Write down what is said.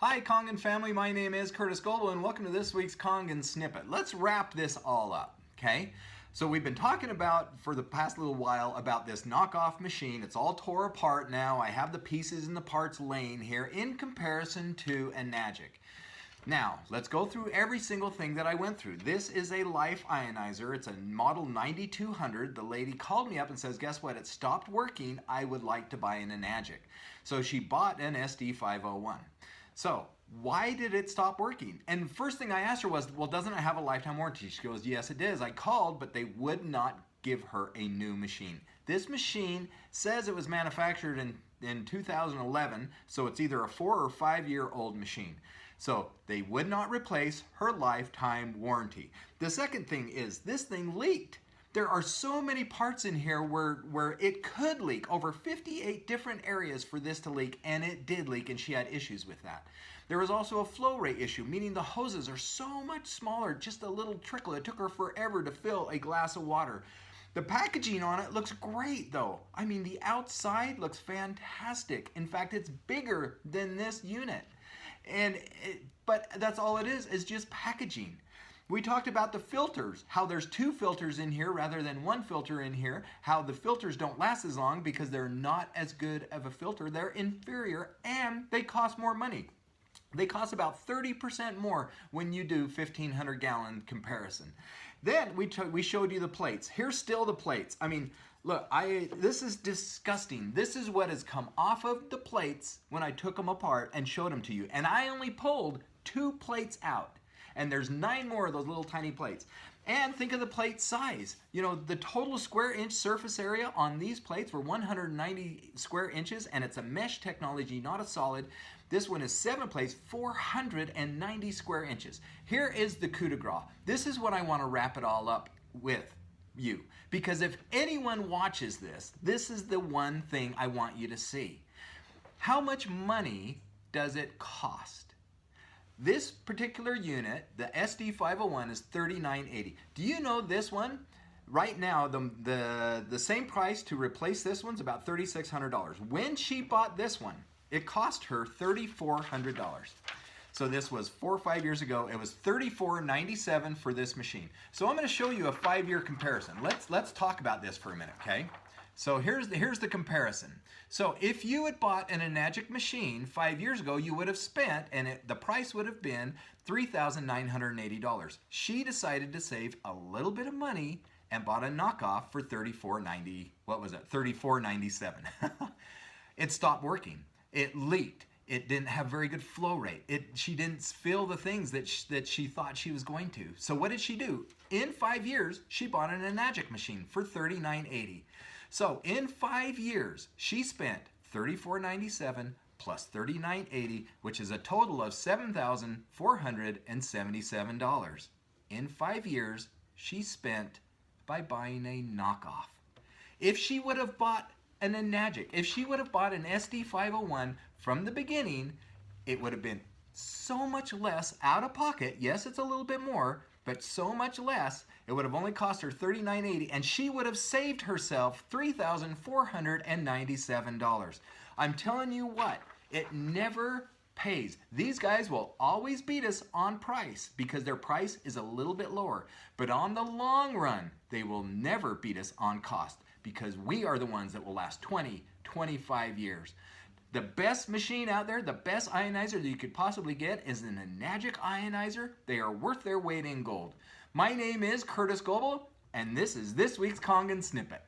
Hi Kangen family, my name is Curtis Goebel and welcome to this week's Kangen Snippet. Let's wrap this all up, okay? So we've been talking about for the past little while about this knockoff machine. It's all tore apart now. I have the pieces and the parts laying here in comparison to Enagic. Now, let's go through every single thing that I went through. This is a Life ionizer. It's a model 9200. The lady called me up and says, guess what? It stopped working. I would like to buy an Enagic. So she bought an SD501. So why did it stop working? And first thing I asked her was, well, doesn't it have a lifetime warranty? She goes, yes, it does. I called, but they would not give her a new machine. This machine says it was manufactured in 2011, so it's either a 4 or 5 year old machine. So they would not replace her lifetime warranty. The second thing is this thing leaked. There are so many parts in here where it could leak. Over 58 different areas for this to leak, and it did leak, and she had issues with that. There was also a flow rate issue, meaning the hoses are so much smaller, just a little trickle. It took her forever to fill a glass of water. The packaging on it looks great though. I mean, the outside looks fantastic. In fact, it's bigger than this unit. But that's all it is just packaging. We talked about the filters, how there's 2 filters in here rather than 1 filter in here, how the filters don't last as long because they're not as good of a filter, they're inferior, and they cost more money. They cost about 30% more when you do 1,500 gallon comparison. Then we showed you the plates. Here's still the plates. I mean, look, this is disgusting. This is what has come off of the plates when I took them apart and showed them to you. And I only pulled 2 plates out. And there's 9 more of those little tiny plates. And think of the plate size. You know, the total square inch surface area on these plates were 190 square inches, and it's a mesh technology, not a solid. This one is 7 plates, 490 square inches. Here is the coup de grace. This is what I want to wrap it all up with you. Because if anyone watches this, this is the one thing I want you to see. How much money does it cost? This particular unit, the SD501, is $39.80. Do you know this one? Right now, the same price to replace this one's about $3,600. When she bought this one, it cost her $3,400. So this was 4 or 5 years ago. It was $34.97 for this machine. So I'm going to show you a 5-year comparison. Let's talk about this for a minute, okay? So here's the comparison. So if you had bought an Enagic machine 5 years ago, you would have spent, and the price would have been $3,980. She decided to save a little bit of money and bought a knockoff for $34.90. What was it? $34.97. It stopped working. It leaked. It didn't have very good flow rate. She didn't feel the things that she thought she was going to. So what did she do? In 5 years, she bought an Enagic machine for $39.80. So in 5 years, she spent $34.97 plus $39.80, which is a total of $7,477. In 5 years, she spent by buying a knockoff. If she would have bought an Enagic, if she would have bought an SD501 from the beginning, it would have been so much less out of pocket. Yes, it's a little bit more, but so much less. It would have only cost her $39.80, and she would have saved herself $3,497. I'm telling you what, it never pays. These guys will always beat us on price because their price is a little bit lower. But on the long run, they will never beat us on cost because we are the ones that will last 20, 25 years. The best machine out there, the best ionizer that you could possibly get is an Enagic ionizer. They are worth their weight in gold. My name is Curtis Goebel, and this is this week's Kangen Snippet.